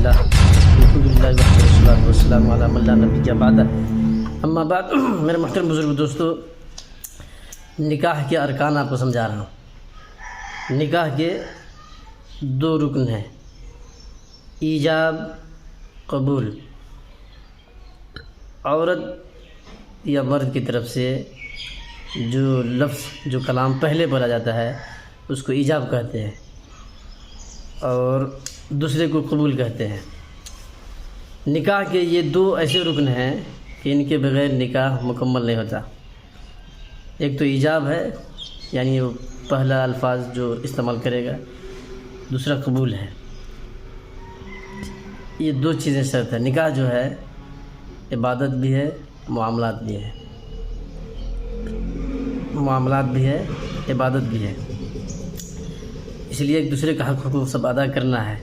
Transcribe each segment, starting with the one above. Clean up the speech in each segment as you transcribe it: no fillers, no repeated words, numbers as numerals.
للہ الحمدللہ والصلاۃ والسلام علی من لا نبی بعد اما بعد میرے محترم بزرگ دوستو، نکاح کے ارکان آپ کو سمجھا رہا ہوں۔ نکاح کے دو رکن ہیں، ایجاب، قبول۔ عورت یا مرد کی طرف سے جو لفظ جو کلام پہلے بولا جاتا ہے اس کو ایجاب کہتے ہیں، اور دوسرے کو قبول کہتے ہیں۔ نکاح کے یہ دو ایسے رکن ہیں کہ ان کے بغیر نکاح مکمل نہیں ہوتا۔ ایک تو ایجاب ہے، یعنی وہ پہلا الفاظ جو استعمال کرے گا، دوسرا قبول ہے۔ یہ دو چیزیں شرط ہے۔ نکاح جو ہے عبادت بھی ہے، معاملات بھی ہے، معاملات بھی ہے، عبادت بھی ہے، اس لیے ایک دوسرے کا حق حقوق سب ادا کرنا ہے۔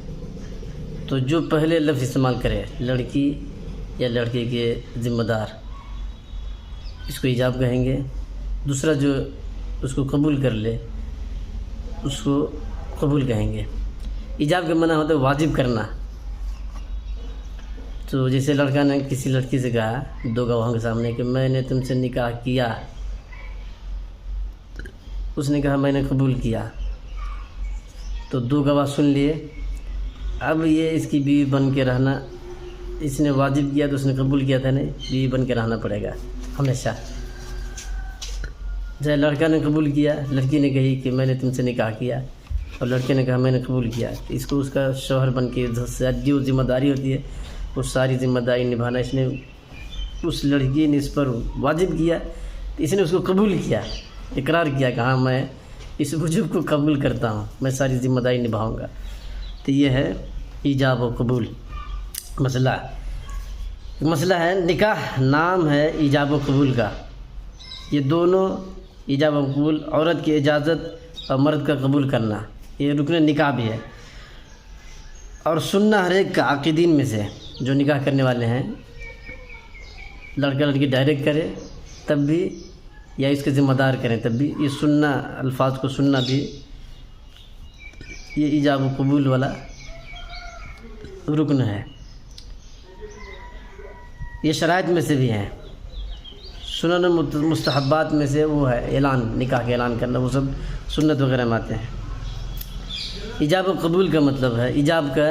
تو جو پہلے لفظ استعمال کرے، لڑکی یا لڑکے کے ذمہ دار، اس کو ایجاب کہیں گے۔ دوسرا جو اس کو قبول کر لے اس کو قبول کہیں گے۔ ایجاب کا معنی ہوتا ہے واجب کرنا۔ تو جیسے لڑکا نے کسی لڑکی سے کہا دو گواہوں کے سامنے کہ میں نے تم سے نکاح کیا، اس نے کہا میں نے قبول کیا، تو دو گواہ سن لیے۔ اب یہ اس کی بیوی بن کے رہنا، اس نے واجب کیا تو اس نے قبول کیا تھا، نہیں، بیوی بن کے رہنا پڑے گا ہمیشہ۔ جب لڑکا نے قبول کیا، لڑکی نے کہی کہ میں نے تم سے نکاح کیا، اور لڑکے نے کہا میں نے قبول کیا، تو اس کو اس کا شوہر بن کے جو ذمہ داری ہوتی ہے وہ ساری ذمہ داری نبھانا اس نے، اس لڑکی نے اس پر واجب کیا، تو اس نے اس کو قبول کیا، اقرار کیا کہ ہاں میں اس وجوب کو قبول کرتا ہوں، میں ساری ذمہ داری نبھاؤں گا۔ تو یہ ہے ایجاب و قبول مسئلہ ہے۔ نکاح نام ہے ایجاب و قبول کا۔ یہ دونوں ایجاب و قبول، عورت کی اجازت اور مرد کا قبول کرنا، یہ رکن نکاح بھی ہے۔ اور سننا ہر ایک عاقدین میں سے جو نکاح کرنے والے ہیں، لڑکا لڑکی ڈائریکٹ کرے تب بھی یا اس کے ذمہ دار کریں تب بھی، یہ سننا، الفاظ کو سننا بھی یہ ایجاب و قبول والا رکن ہے۔ یہ شرائط میں سے بھی ہیں، سنن مستحبات میں سے وہ ہے اعلان، نکاح کا اعلان کرنا، وہ سب سنت وغیرہ میں آتے ہیں۔ ایجاب و قبول کا مطلب ہے ایجاب کا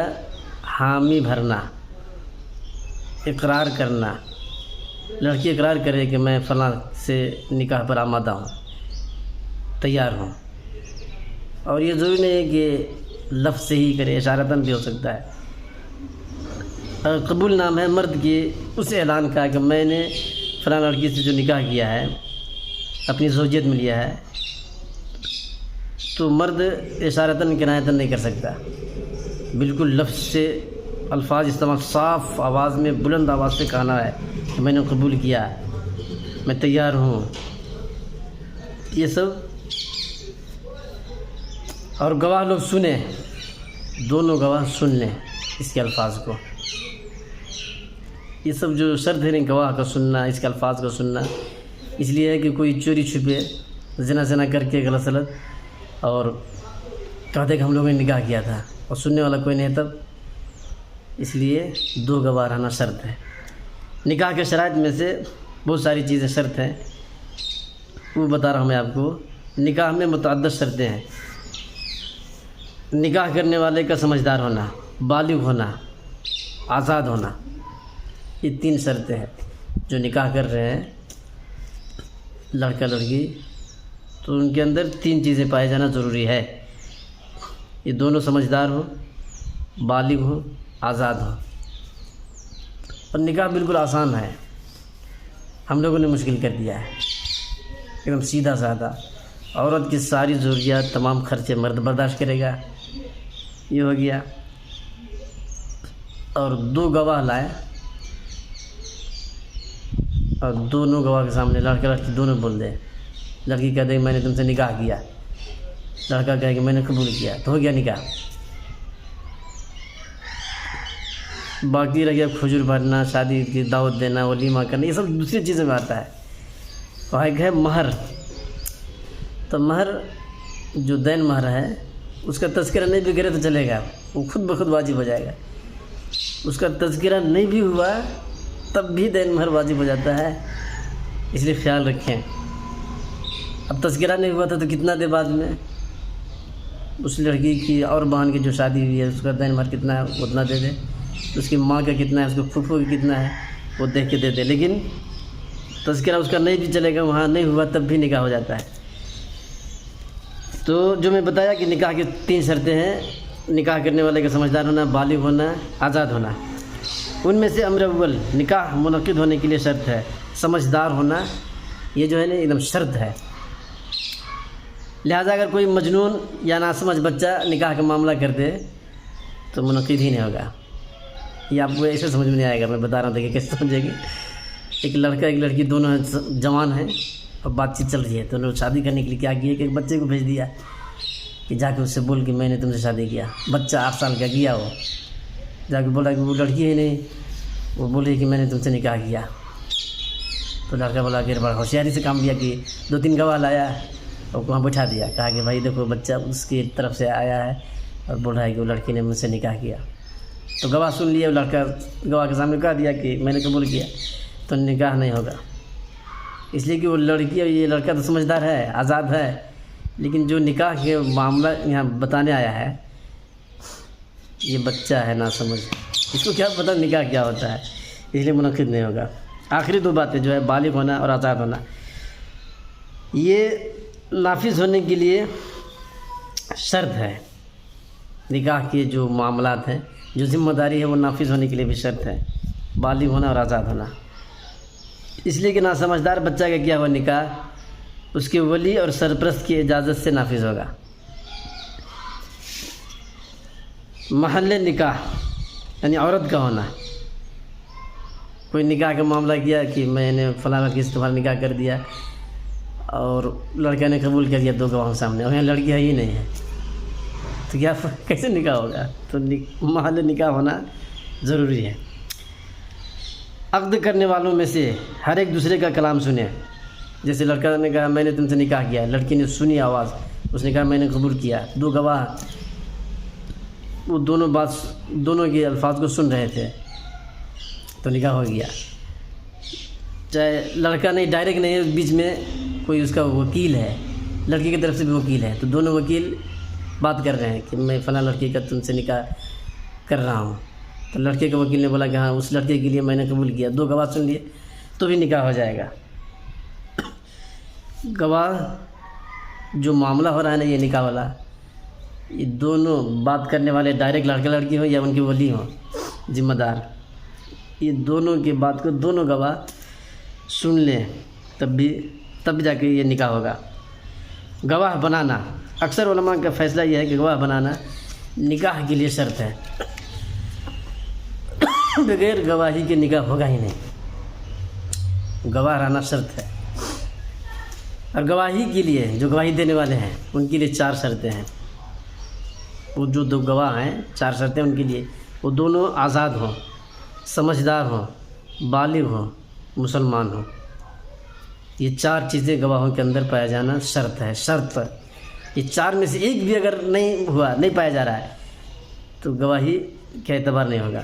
حامی بھرنا، اقرار کرنا۔ لڑکی اقرار کرے کہ میں فلاں سے نکاح پر آمادہ ہوں، تیار ہوں، اور یہ ضروری نہیں ہے کہ لفظ سے ہی کرے، اشارتاً بھی ہو سکتا ہے۔ اور قبول نام ہے مرد کی اس اعلان کا کہ میں نے فلاں لڑکی سے جو نکاح کیا ہے، اپنی زوجیت میں لیا ہے، تو مرد اشارتاً کنایتاً نہیں کر سکتا، بالکل لفظ سے الفاظ استعمال، صاف آواز میں، بلند آواز سے کہنا ہے کہ میں نے قبول کیا، میں تیار ہوں، یہ سب۔ اور گواہ لوگ سنیں، دونوں گواہ سن لیں اس کے الفاظ کو۔ یہ سب جو شرط ہے گواہ کا سننا، اس کے الفاظ کا سننا، اس لیے ہے کہ کوئی چوری چھپے زنا کر کے غلط سلط اور کہتے کہ ہم لوگوں نے نکاح کیا تھا اور سننے والا کوئی نہیں، تب اس لیے دو گواہ رہنا شرط ہے۔ نکاح کے شرائط میں سے بہت ساری چیزیں شرط ہیں، وہ بتا رہا ہوں میں آپ کو۔ نکاح میں متعدد شرطیں ہیں۔ نکاح کرنے والے کا سمجھدار ہونا، بالغ ہونا، آزاد ہونا، یہ تین شرطیں ہیں۔ جو نکاح کر رہے ہیں لڑکا لڑکی، تو ان کے اندر تین چیزیں پائے جانا ضروری ہے۔ یہ دونوں سمجھدار ہو، بالغ ہو، آزاد ہو۔ اور نکاح بالکل آسان ہے، ہم لوگوں نے مشکل کر دیا ہے، ایک دم سیدھا سادہ۔ عورت کی ساری ضروریات، تمام خرچے مرد برداشت کرے گا، یہ ہو گیا۔ اور دو گواہ لائے، اور دونوں گواہ کے سامنے لڑکا لڑکی دونوں بول دیں۔ لڑکی کہہ دے کہ میں نے تم سے نکاح کیا، لڑکا کہے کہ میں نے قبول کیا، تو ہو گیا نکاح۔ باقی رہ گیا کھجور بھرنا، شادی کی دعوت دینا، ولیمہ کرنا، یہ سب دوسری چیزوں میں آتا ہے۔ اور ایک ہے مہر، تو مہر جو دین مہر ہے اس کا تذکرہ نہیں بھی کرے تو چلے گا، وہ خود بخود واجب ہو جائے گا۔ اس کا تذکرہ نہیں بھی ہوا تب بھی دین مہر واجب ہو جاتا ہے، اس لیے خیال رکھیں۔ اب تذکرہ نہیں ہوا تھا تو کتنا دے بعد میں، اس لڑکی کی اور بہن کی جو شادی ہوئی ہے اس کا دین مہر کتنا ہے اتنا دے دے، اس کی ماں کا کتنا ہے، اس کے پھوپھو کا کتنا ہے وہ دیکھ کے دے دے۔ لیکن تذکرہ اس کا نہیں بھی چلے گا، وہاں نہیں ہوا تب بھی نکاح ہو جاتا ہے۔ تو جو میں بتایا کہ نکاح کی 3 شرطیں ہیں، نکاح کرنے والے کا سمجھدار ہونا، بالغ ہونا، آزاد ہونا۔ ان میں سے امر اول نکاح منعقد ہونے کے لیے شرط ہے سمجھدار ہونا، یہ جو ہے نا ایک دم شرط ہے۔ لہٰذا اگر کوئی مجنون یا ناسمجھ بچہ نکاح کا معاملہ کر دے تو منعقد ہی نہیں ہوگا۔ یہ آپ کو ایسے سمجھ میں نہیں آئے گا، میں بتا رہا ہوں کہ کیسے سمجھے گی۔ ایک لڑکا ایک لڑکی دونوں جوان ہیں اور بات چیت چل رہی ہے، تو انہوں نے شادی کرنے کے لیے کیا کیا کہ ایک بچے کو بھیج دیا کہ جا کے اس سے بول کہ میں نے تم سے شادی کیا۔ بچہ 8 سال کا گیا، وہ جا کے بولا کہ وہ لڑکی ہے نہیں، وہ بولی کہ میں نے تم سے نکاح کیا۔ تو لڑکا بولا کہ بڑا ہوشیاری سے کام لیا کہ 2-3 گواہ لایا اور وہاں بٹھا دیا، کہا کہ بھائی دیکھو بچہ اس کی طرف سے آیا ہے اور بول رہا ہے کہ وہ لڑکی نے مجھ سے نکاح کیا۔ تو گواہ سن لیے، لڑکا گواہ کے سامنے کہہ دیا کہ میں نے قبول کیا، تو نکاح نہیں ہوگا، اس لیے کہ وہ لڑکی اور یہ لڑکا تو سمجھدار ہے، آزاد ہے، لیکن جو نکاح کے معاملہ یہاں بتانے آیا ہے یہ بچہ ہے ناسمجھ، اس کو کیا پتہ نکاح کیا ہوتا ہے، اس لیے منعقد نہیں ہوگا۔ آخری 2 باتیں جو ہے بالغ ہونا اور آزاد ہونا، یہ نافذ ہونے کے لیے شرط ہے۔ نکاح کے جو معاملات ہیں، جو ذمہ داری ہے، وہ نافذ ہونے کے لیے بھی شرط ہے، بالغ ہونا اور آزاد ہونا۔ اس لیے کہ ناسمجھدار بچہ کا کیا ہوا نکاح اس کے ولی اور سرپرست کی اجازت سے نافذ ہوگا۔ محل نکاح یعنی عورت کا ہونا، کوئی نکاح کا معاملہ کیا کہ میں نے فلاں لڑکی سے تمہارا نکاح کر دیا اور لڑکا نے قبول کر دیا 2 گواہوں سامنے، اور یہاں لڑکی ہے ہی نہیں ہے، تو کیا کیسے نکاح ہوگا؟ تو محل نکاح ہونا ضروری ہے۔ عقد کرنے والوں میں سے ہر ایک دوسرے کا کلام سنیں، جیسے لڑکا نے کہا میں نے تم سے نکاح کیا، لڑکی نے سنی آواز، اس نے کہا میں نے قبول کیا، 2 گواہ وہ دونوں کے الفاظ کو سن رہے تھے تو نکاح ہو گیا۔ چاہے لڑکا نہیں ڈائریکٹ نہیں ہے، بیچ میں کوئی اس کا وکیل ہے، لڑکی کی طرف سے بھی وکیل ہے، تو دونوں وکیل بات کر رہے ہیں کہ میں فلاں لڑکی کا تم سے نکاح کر رہا ہوں، تو لڑکے کے وکیل نے بولا کہ ہاں اس لڑکے کے لیے میں نے قبول کیا، 2 گواہ سن لیے تو بھی نکاح ہو جائے گا۔ گواہ جو معاملہ ہو رہا ہے نا یہ نکاح والا، یہ دونوں بات کرنے والے ڈائریکٹ لڑکا لڑکی ہوں یا ان کے ولی ہوں ذمہ دار، یہ دونوں کی بات کو دونوں گواہ سن لیں تب جا کے یہ نکاح ہوگا۔ گواہ بنانا، اکثر علماء کا فیصلہ یہ ہے کہ گواہ بنانا نکاح کے لیے شرط ہے، بغیر گواہی کے نکاح ہوگا ہی نہیں، گواہ رہنا شرط ہے۔ اور گواہی کے لیے جو گواہی دینے والے ہیں ان کے لیے 4 شرطیں ہیں، وہ جو 2 گواہ ہیں 4 شرطیں ان کے لیے، وہ دونوں آزاد ہوں، سمجھدار ہوں، بالغ ہوں، مسلمان ہوں۔ یہ 4 چیزیں گواہوں کے اندر پایا جانا شرط ہے، شرط۔ یہ 4 میں سے ایک بھی اگر نہیں ہوا، نہیں پایا جا رہا ہے تو گواہی کا اعتبار نہیں ہوگا۔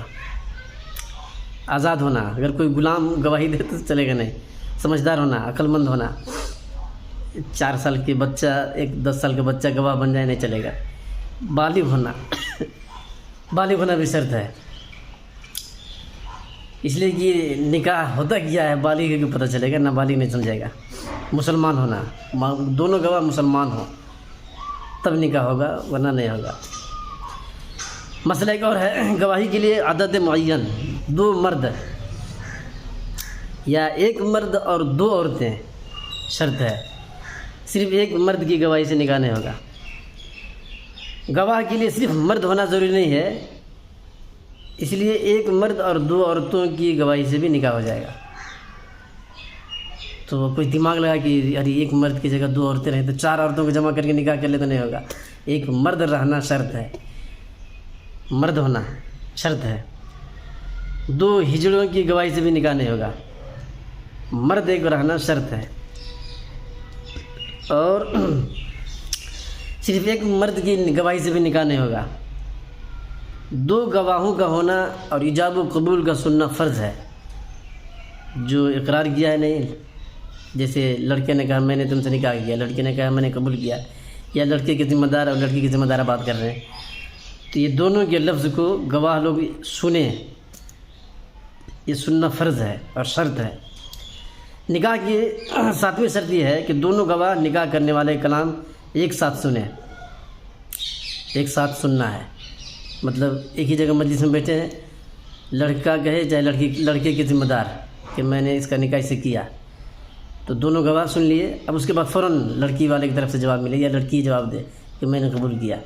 آزاد ہونا، اگر کوئی غلام گواہی دے تو چلے گا نہیں۔ سمجھدار ہونا، عقل مند ہونا، 4 سال کے بچہ 10 سال کا بچہ گواہ بن جائے نہیں چلے گا۔ بالغ ہونا بھی شرط ہے، اس لیے کہ نکاح ہوتا کیا ہے بالغ کو پتہ چلے گا، نابالغ نہیں سمجھے گا۔ مسلمان ہونا، دونوں گواہ مسلمان ہوں تب نکاح ہوگا، ورنہ نہیں ہوگا۔ مسئلہ ایک اور ہے، گواہی کے لیے عدد معین، 2 مرد یا 1 مرد اور 2 عورتیں شرط ہے، صرف 1 مرد کی گواہی سے نکاح نہیں ہوگا۔ گواہ کے لیے صرف مرد ہونا ضروری نہیں ہے، اس لیے 1 مرد اور 2 عورتوں کی گواہی سے بھی نکاح ہو جائے گا۔ تو کوئی دماغ لگا کہ ارے 1 مرد کی جگہ 2 عورتیں رہیں تو 4 عورتوں کو جمع کر کے نکاح کر لے تو نہیں ہوگا، 1 مرد رہنا شرط ہے، مرد ہونا شرط ہے۔ 2 ہجڑوں کی گواہی سے بھی نکاح نہیں ہوگا، مرد 1 رہنا شرط ہے۔ اور صرف 1 مرد کی گواہی سے بھی نکاح نہیں ہوگا، دو گواہوں کا ہونا اور ایجاب و قبول کا سننا فرض ہے. جو اقرار کیا ہے نہیں، جیسے لڑکے نے کہا میں نے تم سے نکاح کیا، لڑکے نے کہا میں نے قبول کیا، یا لڑکے کے ذمہ دار اور لڑکی کے ذمہ دار بات کر رہے ہیں، تو یہ دونوں کے لفظ کو گواہ لوگ سنیں، یہ سننا فرض ہے اور شرط ہے. نکاح کی 7ویں شرط یہ ہے کہ دونوں گواہ نکاح کرنے والے کلام ایک ساتھ سنیں. ایک ساتھ سننا ہے مطلب ایک ہی جگہ مجلس میں بیٹھے ہیں، لڑکا کہے چاہے لڑکے کے ذمہ دار کہ میں نے اس کا نکاح سے کیا، تو دونوں گواہ سن لیے. اب اس کے بعد فوراً لڑکی والے کی طرف سے جواب ملے یا لڑکی جواب دے کہ میں نے قبول کیا،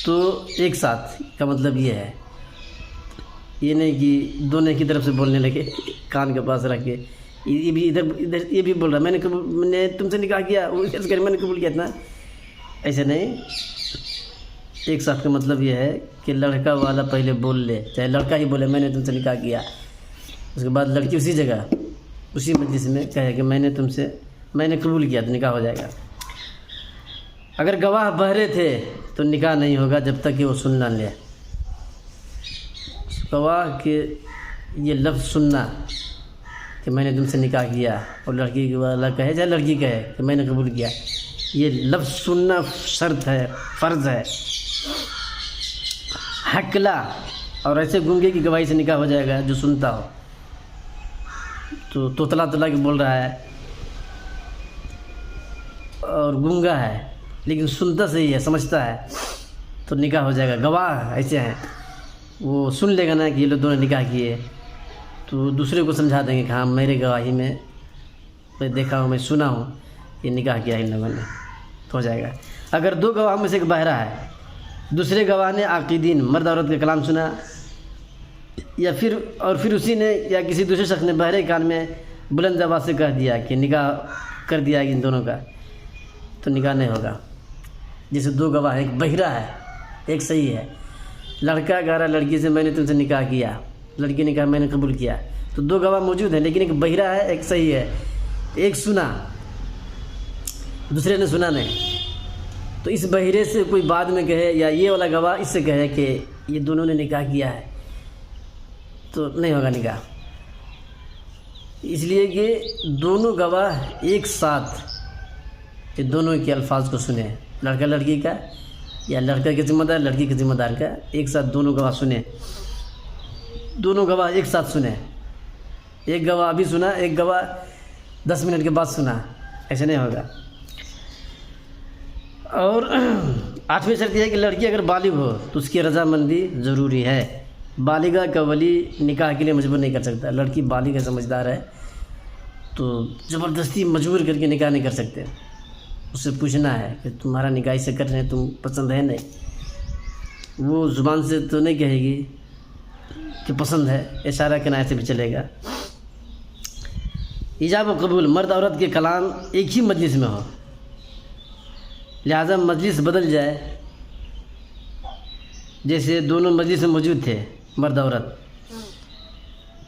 تو ایک ساتھ کا مطلب یہ ہے. یہ نہیں کہ دونوں کی طرف سے بولنے لگے کان کے پاس رکھ کے، یہ بھی ادھر یہ بھی بول رہا میں نے تم سے نکاح کیا، وہ میں نے قبول کیا تھا. ایسے نہیں، ایک ساتھ کا مطلب یہ ہے کہ لڑکا والا پہلے بول لے، چاہے لڑکا ہی بولے میں نے تم سے نکاح کیا، اس کے بعد لڑکی اسی جگہ اسی مجلس میں کہے کہ میں نے قبول کیا، تو نکاح ہو جائے گا. اگر گواہ بہرے تھے تو نکاح نہیں ہوگا جب تک کہ وہ سن نہ لے. گواہ کے یہ لفظ سننا کہ میں نے تم سے نکاح کیا اور لڑکی والا کہے چاہے لڑکی کہے کہ میں نے قبول کیا، یہ لفظ سننا شرط ہے، فرض ہے. حقلا اور ایسے گونگے کی گواہی سے نکاح ہو جائے گا جو سنتا ہو، تو توتلا کے بول رہا ہے اور گونگا ہے لیکن سنتا صحیح ہے، سمجھتا ہے، تو نکاح ہو جائے گا. گواہ ایسے ہیں وہ سن لے گا نا کہ یہ لوگ دونوں نکاح کیے، تو دوسرے کو سمجھا دیں گے کہ ہاں میرے گواہی میں دیکھا ہوں، میں سنا ہوں یہ نکاح کیا ان لوگوں نے، تو ہو جائے گا. اگر دو گواہ میں سے ایک بہرا ہے، دوسرے گواہ نے عاقدین مرد عورت کا کلام سنا، یا پھر اسی نے یا کسی دوسرے شخص نے بہرے کان میں بلند آواز سے کہہ دیا کہ نکاح کر دیا ان دونوں کا، تو نکاح نہیں ہوگا. جیسے دو گواہ ہیں، ایک بہرا ہے ایک صحیح ہے. لڑکا کہہ رہا لڑکی سے میں نے تم سے نکاح کیا، لڑکی نے کہا میں نے قبول کیا، تو دو گواہ موجود ہیں لیکن ایک بہرا ہے ایک صحیح ہے. ایک سنا دوسرے نے سنا نہیں، تو اس بہرے سے کوئی بعد میں کہے یا یہ والا گواہ اس سے کہے کہ یہ دونوں نے نکاح کیا ہے، تو نہیں ہوگا نکاح. اس لیے کہ دونوں گواہ ایک ساتھ کہ دونوں کے الفاظ کو سنیں، لڑکا لڑکی کا یا لڑکا کے ذمہ دار لڑکی کے ذمہ دار کا، ایک ساتھ دونوں گواہ سنیں. دونوں گواہ ایک ساتھ سنیں، ایک گواہ ابھی سنا ایک گواہ 10 منٹ کے بعد سنا، ایسے نہیں ہوگا. اور 8ویں شرط یہ ہے کہ لڑکی اگر بالغ ہو تو اس کی رضامندی ضروری ہے. بالغہ کا ولی نکاح کے لیے مجبور نہیں کر سکتا. لڑکی بالغ ہے، سمجھدار ہے، تو زبردستی مجبور کر کے نکاح نہیں کر سکتے. اس سے پوچھنا ہے کہ تمہارا نکاح سے کر رہے ہیں، تم پسند ہے نہیں، وہ زبان سے تو نہیں کہے گی کہ پسند ہے، اشارہ کنایہ سے بھی چلے گا. ایجاب و قبول مرد عورت کے کلام ایک ہی مجلس میں ہو، لہذا مجلس بدل جائے. جیسے دونوں مجلس میں موجود تھے مرد عورت،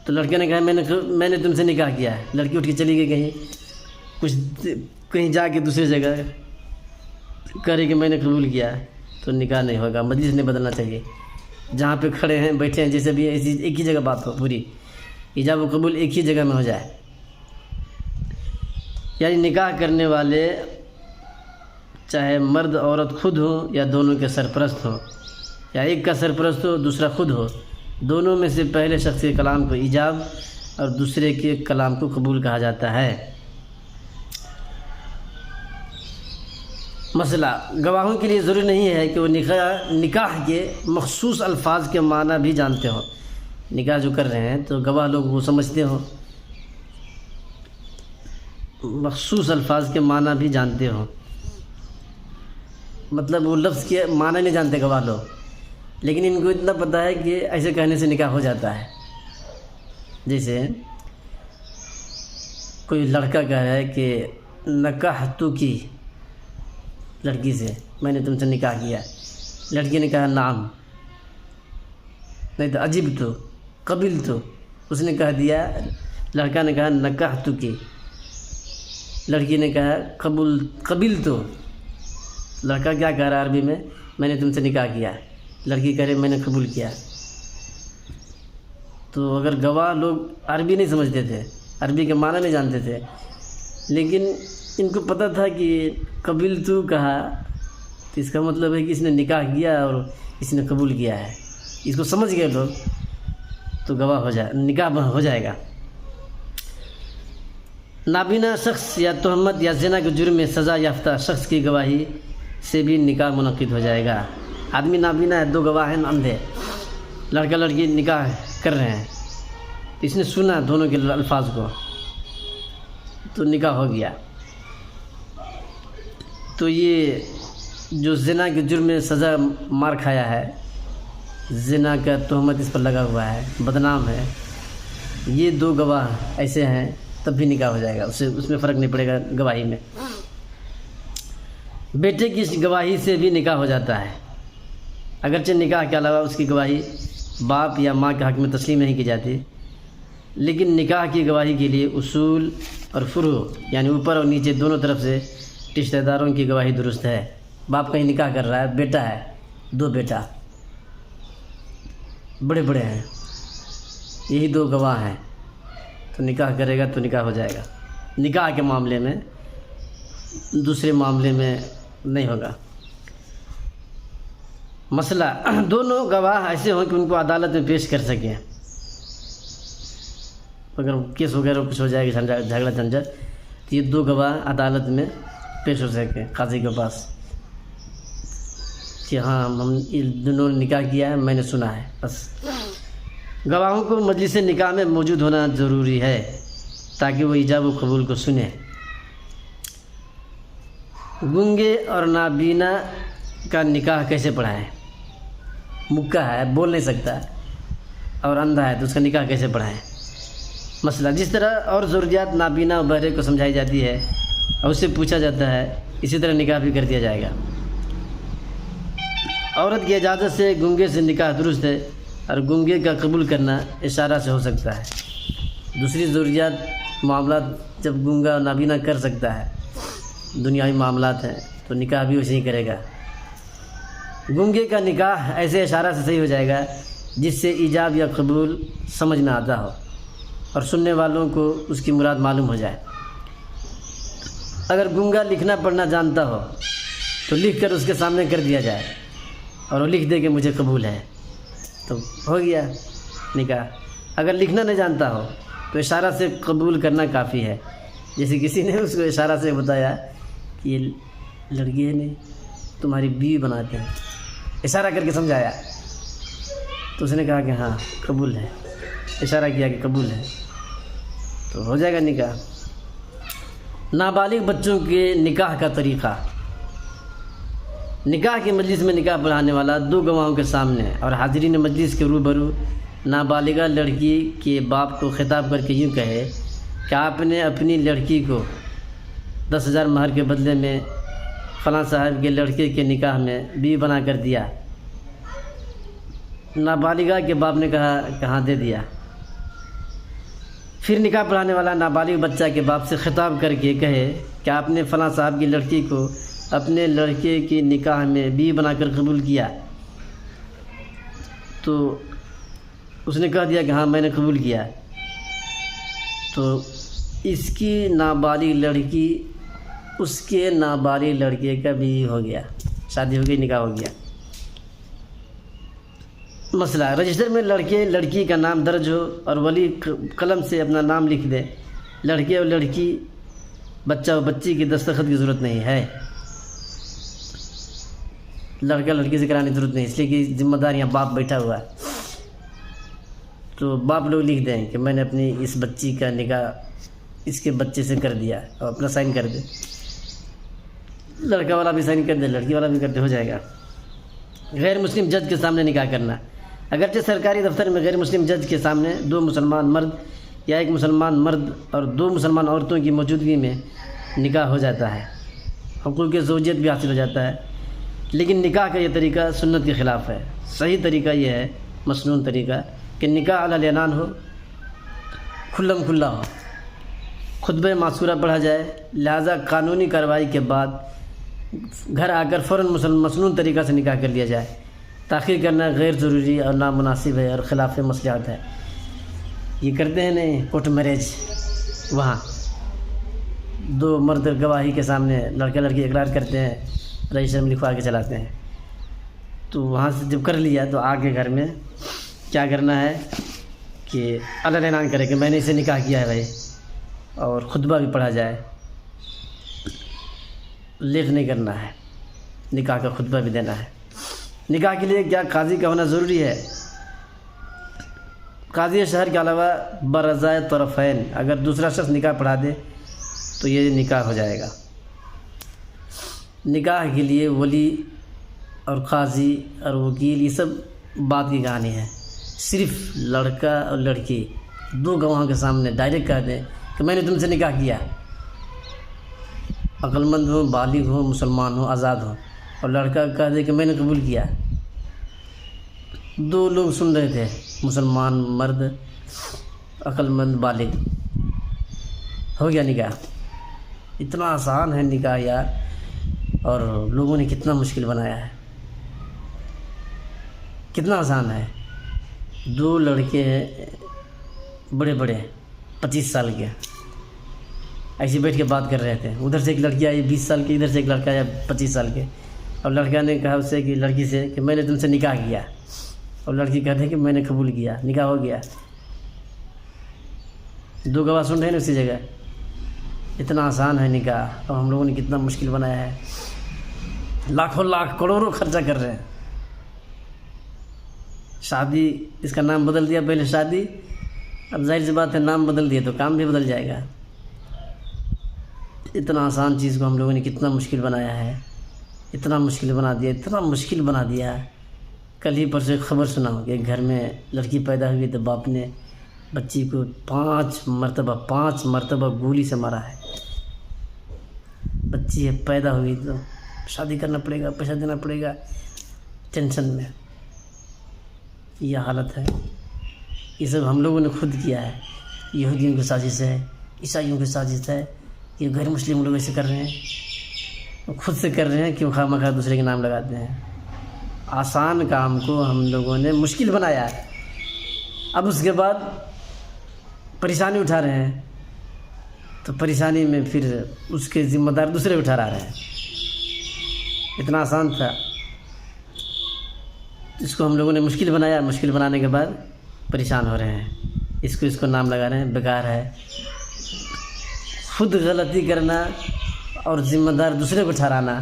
تو لڑکے نے کہا میں نے تم سے نکاح کیا ہے، لڑکی اٹھ کے چلی گئی کہیں جا کے دوسری جگہ کہہ رہی کہ میں نے قبول کیا، تو نکاح نہیں ہوگا. مجلس نہیں بدلنا چاہیے، جہاں پہ کھڑے ہیں بیٹھے ہیں جیسے بھی ایک ہی جگہ بات ہو، پوری ایجاب و قبول ایک ہی جگہ میں ہو جائے. یعنی نکاح کرنے والے چاہے مرد عورت خود ہو یا دونوں کے سرپرست ہو، یا ایک کا سرپرست ہو دوسرا خود ہو، دونوں میں سے پہلے شخص کے کلام کو ایجاب اور دوسرے کے کلام کو قبول کہا جاتا ہے. مسئلہ گواہوں کے لیے ضروری نہیں ہے کہ وہ نکاح کے مخصوص الفاظ کے معنی بھی جانتے ہوں. نکاح جو کر رہے ہیں تو گواہ لوگ وہ سمجھتے ہوں، مخصوص الفاظ کے معنی بھی جانتے ہوں. مطلب وہ لفظ کے معنی نہیں جانتے گواہ لوگ، لیکن ان کو اتنا پتہ ہے کہ ایسے کہنے سے نکاح ہو جاتا ہے. جیسے کوئی لڑکا کہہ رہا ہے کہ نکاحتو کی، لڑکی سے میں نے تم سے نکاح کیا، لڑکی نے کہا نعم، نہیں تو عجیب تو قبل تو، اس نے کہہ دیا، لڑکا نے کہا نکاحتو کی، لڑکی نے کہا قبل تو. لڑکا کیا کہہ رہا ہے عربی میں تم سے نکاح کیا، لڑکی کہہ رہے میں نے قبول کیا. تو اگر گواہ لوگ عربی نہیں سمجھتے تھے، عربی کے معنی نہیں جانتے تھے، لیکن ان کو پتہ تھا کہ قبل تو کہا تو اس کا مطلب ہے کہ اس نے نکاح کیا اور اس نے قبول کیا ہے، اس کو سمجھ گئے لوگ، تو گواہ ہو جائے، نکاح ہو جائے گا. نابینا شخص یا تہمت یا زنا کے جرم میں سزا یافتہ شخص کی گواہی سے بھی نکاح منعقد ہو جائے گا. آدمی نابینا ہے، 2 گواہ ہیں اندھے، لڑکا لڑکی نکاح کر رہے ہیں، اس نے سنا دونوں کے الفاظ کو تو نکاح ہو گیا. تو یہ جو زنا کے جرم میں سزا مار کھایا ہے، زنا کا تہمت اس پر لگا ہوا ہے، بدنام ہے، یہ 2 گواہ ایسے ہیں تب بھی نکاح ہو جائے گا، اس میں فرق نہیں پڑے گا گواہی میں. بیٹے کی گواہی سے بھی نکاح ہو جاتا ہے، اگرچہ نکاح کے علاوہ اس کی گواہی باپ یا ماں کے حق میں تسلیم نہیں کی جاتی، لیکن نکاح کی گواہی کے لیے اصول اور فروع یعنی اوپر اور نیچے دونوں طرف سے رشتہ داروں کی گواہی درست ہے. باپ کہیں نکاح کر رہا ہے، بیٹا ہے، 2 بیٹا بڑے بڑے ہیں، یہی 2 گواہ ہیں، تو نکاح کرے گا تو نکاح ہو جائے گا. نکاح کے معاملے میں، دوسرے معاملے میں نہیں ہوگا. مسئلہ، دونوں گواہ ایسے ہوں کہ ان کو عدالت میں پیش کر سکیں. اگر کیس وغیرہ کچھ ہو جائے گا، جھگڑا جھنجٹ، تو یہ 2 گواہ عدالت میں پیش ہو سکیں قاضی کے پاس کہ ہاں ہم دونوں نے نکاح کیا ہے، میں نے سنا ہے. بس گواہوں کو مجلس نکاح میں موجود ہونا ضروری ہے تاکہ وہ ایجاب و قبول کو سنیں. گونگے اور نابینا کا نکاح کیسے پڑھائیں؟ مکہ ہے، بول نہیں سکتا، اور اندھا ہے، تو اس کا نکاح کیسے پڑھائیں؟ مسئلہ، جس طرح اور ضروریات نابینا اور بہرے کو سمجھائی جاتی ہے اور اس سے پوچھا جاتا ہے، اسی طرح نکاح بھی کر دیا جائے گا. عورت کی اجازت سے گونگے سے نکاح درست ہے، اور گونگے کا قبول کرنا اشارہ سے ہو سکتا ہے. دوسری ضروریات معاملات جب گونگا اور نابینا کر سکتا ہے، دنیاوی معاملات ہیں، تو نکاح بھی ویسے ہی کرے گا. گونگے کا نکاح ایسے اشارہ سے صحیح ہو جائے گا جس سے ایجاب یا قبول سمجھ میں آتا ہو اور سننے والوں کو اس کی مراد معلوم ہو جائے. اگر گونگا لکھنا پڑھنا جانتا ہو تو لکھ کر اس کے سامنے کر دیا جائے اور وہ لکھ دے کہ مجھے قبول ہے، تو ہو گیا نکاح. اگر لکھنا نہیں جانتا ہو تو اشارہ سے قبول کرنا کافی ہے. جیسے کسی نے اس کو اشارہ سے بتایا کہ یہ لڑکی ہے، نہیں تمہاری بیوی بناتے ہیں، اشارہ کر کے سمجھایا، تو اس نے کہا کہ ہاں قبول ہے، اشارہ کیا کہ قبول ہے، تو ہو جائے گا نکاح. نابالغ بچوں کے نکاح کا طریقہ، نکاح کی مجلس میں نکاح پڑھانے والا 2 گواہوں کے سامنے اور حاضرین مجلس کے روبرو نابالغہ لڑکی کے باپ کو خطاب کر کے یوں کہے کہ آپ نے اپنی لڑکی کو 10,000 مہر کے بدلے میں فلاں صاحب کے لڑکے کے نکاح میں بیوی بنا کر دیا. نابالغہ کے باپ نے کہا کہ ہاں دے دیا. پھر نکاح پڑھانے والا نابالغ بچہ کے باپ سے خطاب کر کے کہے کہ آپ نے فلاں صاحب کی لڑکی کو اپنے لڑکے کی نکاح میں بیوی بنا کر قبول کیا. تو اس نے کہہ دیا کہ ہاں میں نے قبول کیا. تو اس کی نابالغ لڑکی اس کے نابالغ لڑکے کا بیوی ہو گیا، شادی ہو گئی، نکاح ہو گیا. مسئلہ، رجسٹر میں لڑکے لڑکی کا نام درج ہو اور ولی قلم سے اپنا نام لکھ دے. لڑکے اور لڑکی، بچہ اور بچی کی دستخط کی ضرورت نہیں ہے. لڑکا لڑکی سے کرانے کی ضرورت نہیں، اس لیے کہ ذمہ دار یہاں باپ بیٹھا ہوا ہے. تو باپ لوگ لکھ دیں کہ میں نے اپنی اس بچی کا نکاح اس کے بچے سے کر دیا، اور اپنا سائن کر دے. لڑکا والا بھی سائن کر دے، لڑکی والا بھی کر دے، ہو جائے گا. غیر مسلم جج کے سامنے نکاح کرنا، اگرچہ سرکاری دفتر میں غیر مسلم جج کے سامنے 2 مسلمان مرد یا 1 مسلمان مرد اور 2 مسلمان عورتوں کی موجودگی میں نکاح ہو جاتا ہے، حقوق زوجیت بھی حاصل ہو جاتا ہے. لیکن نکاح کا یہ طریقہ سنت کے خلاف ہے. صحیح طریقہ یہ ہے، مسنون طریقہ، کہ نکاح علی الاعلان ہو، کھلم کھلا ہو، خطبہ معصورہ پڑھا جائے. لہذا قانونی کارروائی کے بعد گھر آ کر فوراً مسنون طریقہ سے نکاح کر لیا جائے. تاخیر کرنا غیر ضروری اور نامناسب ہے اور خلاف مصلحت ہے۔ یہ کرتے ہیں نہیں کورٹ میرج، وہاں دو مرد گواہی کے سامنے لڑکا لڑکی اقرار کرتے ہیں، رجسٹر میں لکھوا کے چلاتے ہیں۔ تو وہاں سے جب کر لیا تو آگے گھر میں کیا کرنا ہے کہ علن اعلان کرے کہ میں نے اسے نکاح کیا ہے بھائی، اور خطبہ بھی پڑھا جائے، لیٹ نہیں کرنا ہے، نکاح کا خطبہ بھی دینا ہے۔ نکاح کے لیے کیا قاضی کا ہونا ضروری ہے؟ قاضی شہر کے علاوہ برضائے طرفین اگر دوسرا شخص نکاح پڑھا دے تو یہ نکاح ہو جائے گا۔ نکاح کے لیے ولی اور قاضی اور وکیل یہ سب بات کی کہانی ہے۔ صرف لڑکا اور لڑکی دو گواہوں کے سامنے ڈائریکٹ کہہ دیں کہ میں نے تم سے نکاح کیا، عقل مند ہو، بالغ ہو، مسلمان ہو، آزاد ہو، اور لڑکا کہہ دے کہ میں نے قبول کیا۔ دو لوگ سن رہے تھے، مسلمان مرد، عقل مند، بالغ، ہو گیا نکاح۔ اتنا آسان ہے نکاح یار، اور لوگوں نے کتنا مشکل بنایا ہے۔ کتنا آسان ہے، دو لڑکے ہیں بڑے بڑے 25 سال کے، ایسے بیٹھ کے بات کر رہے تھے، ادھر سے ایک لڑکی آئی 20 سال کی، ادھر سے ایک لڑکا آیا 25 سال کے، اور لڑکا نے کہا اس سے کہ لڑکی سے کہ میں نے تم سے نکاح کیا، اور لڑکی کہتے ہیں کہ میں نے قبول کیا، نکاح ہو گیا۔ دو گواہ سن رہے ہیں نا اسی جگہ۔ اتنا آسان ہے نکاح، اور ہم لوگوں نے کتنا مشکل بنایا ہے، لاکھوں لاکھ کروڑوں خرچہ کر رہے ہیں۔ شادی اس کا نام بدل دیا، پہلے شادی، اب ظاہر سی بات ہے نام بدل دیا تو کام بھی بدل جائے گا۔ اتنا آسان چیز کو ہم لوگوں نے کتنا مشکل بنایا ہے، اتنا مشکل بنا دیا، اتنا مشکل بنا دیا۔ کل ہی پرسوں ایک خبر سنا کہ ایک گھر میں لڑکی پیدا ہوئی تو باپ نے بچی کو 5 مرتبہ گولی سے مارا ہے۔ بچی ہے پیدا ہوئی تو شادی کرنا پڑے گا، پیسہ دینا پڑے گا، ٹینشن میں۔ یہ حالت ہے، یہ سب ہم لوگوں نے خود کیا ہے۔ یہودیوں کی سازش ہے، عیسائیوں کی سازش ہے، یہ غیر مسلم لوگ ایسے کر رہے ہیں، خود سے کر رہے ہیں، کیوں خواہ مخواہ دوسرے کے نام لگاتے ہیں۔ آسان کام کو ہم لوگوں نے مشکل بنایا ہے، اب اس کے بعد پریشانی اٹھا رہے ہیں، تو پریشانی میں پھر اس کے ذمہ دار دوسرے اٹھا رہے ہیں۔ اتنا آسان تھا، اس کو ہم لوگوں نے مشکل بنایا، مشکل بنانے کے بعد پریشان ہو رہے ہیں، اس کو نام لگا رہے ہیں، بیکار ہے۔ خود غلطی کرنا اور ذمہ دار دوسرے کو ٹھہرانا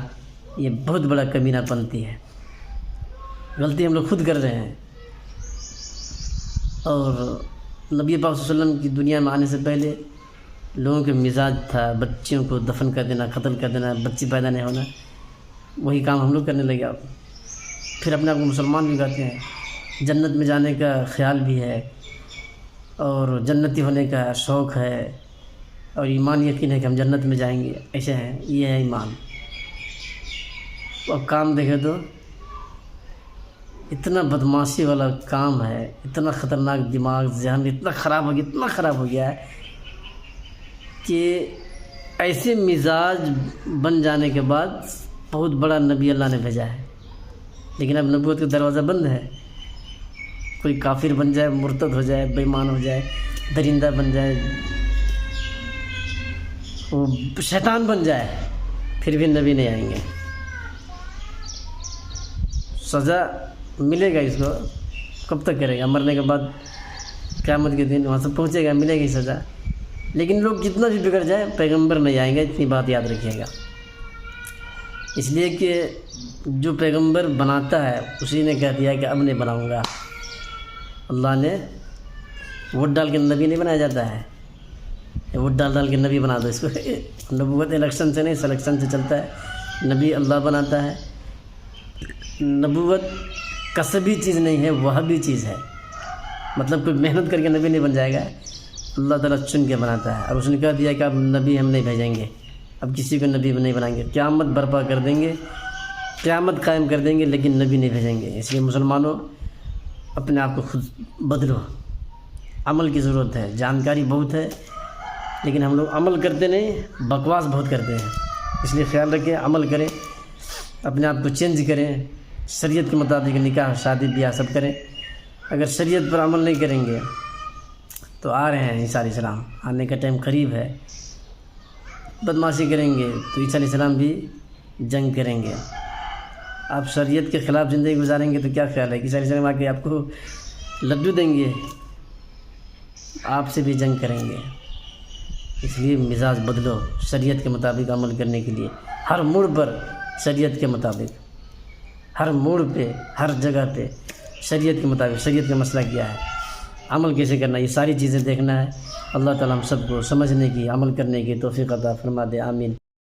یہ بہت بڑا کمینہ پنتی ہے۔ غلطی ہم لوگ خود کر رہے ہیں، اور نبی پاک صلی اللہ علیہ وسلم کی دنیا میں آنے سے پہلے لوگوں کے مزاج تھا بچیوں کو دفن کر دینا، قتل کر دینا، بچی پیدا نہیں ہونا، وہی کام ہم لوگ کرنے لگے۔ اب پھر اپنے آپ کو مسلمان بھی کہتے ہیں، جنت میں جانے کا خیال بھی ہے، اور جنتی ہونے کا شوق ہے، اور ایمان یقین ہے کہ ہم جنت میں جائیں گے، ایسے ہیں، یہ ہے ایمان۔ اب کام دیکھے تو اتنا بدماشی والا کام ہے، اتنا خطرناک، دماغ ذہن اتنا خراب ہو گیا، اتنا خراب ہو گیا ہے کہ ایسے مزاج بن جانے کے بعد بہت بڑا نبی اللہ نے بھیجا ہے، لیکن اب نبوت کا دروازہ بند ہے۔ کوئی کافر بن جائے، مرتد ہو جائے، بے ایمان ہو جائے، درندہ بن جائے، وہ شیطان بن جائے، پھر بھی نبی نہیں آئیں گے۔ سزا ملے گا اس کو، کب تک کرے گا؟ مرنے کے بعد قیامت کے دن وہاں سے پہنچے گا، ملے گی سزا۔ لیکن لوگ کتنا بھی بگڑ جائے، پیغمبر نہیں آئیں گے، اتنی بات یاد رکھیے گا۔ اس لیے کہ جو پیغمبر بناتا ہے اسی نے کہہ دیا کہ اب نہیں بناؤں گا۔ اللہ نے ووٹ ڈال کے نبی نہیں بنایا جاتا ہے، ووٹ ڈال کے نبی بنا دو اس کو۔ نبوت الیکشن سے نہیں، سلیکشن سے چلتا ہے۔ نبی اللہ بناتا ہے۔ نبوت کسبی چیز نہیں ہے، وہابی چیز ہے، مطلب کوئی محنت کر کے نبی نہیں بن جائے گا، اللہ تعالیٰ چن کے بناتا ہے۔ اور اس نے کہہ دیا کہ اب نبی ہم نہیں بھیجیں گے، اب کسی کو نبی نہیں بنائیں گے، قیامت برپا کر دیں گے، قیامت قائم کر دیں گے، لیکن نبی نہیں بھیجیں گے۔ اس لیے مسلمانوں اپنے آپ کو خود بدلو، عمل کی ضرورت ہے۔ جانکاری بہت ہے لیکن ہم لوگ عمل کرتے نہیں، بکواس بہت کرتے ہیں۔ اس لیے خیال رکھیں، عمل کریں، اپنے آپ کو چینج کریں، شریعت کے مطابق نکاح شادی بیاہ سب کریں. اگر شریعت پر عمل نہیں کریں گے تو آ رہے ہیں عیسیٰ علیہ السلام، آنے کا ٹائم قریب ہے. بدمعاشی کریں گے تو عیسیٰ علیہ السلام بھی جنگ کریں گے. آپ شریعت کے خلاف زندگی گزاریں گے تو کیا خیال ہے کہ عیسیٰ علیہ السلام آ کے آپ کو لڈو دیں گے، آپ سے بھی جنگ کریں گے. اس لیے مزاج بدلو شریعت کے مطابق عمل کرنے کے لیے. ہر موڑ پر شریعت کے مطابق، ہر موڑ پہ، ہر جگہ پہ شریعت کے مطابق. شریعت کا مسئلہ کیا ہے، عمل کیسے کرنا ہے، یہ ساری چیزیں دیکھنا ہے. اللہ تعالیٰ ہم سب کو سمجھنے کی، عمل کرنے کی توفیق عطا فرما دے. آمین.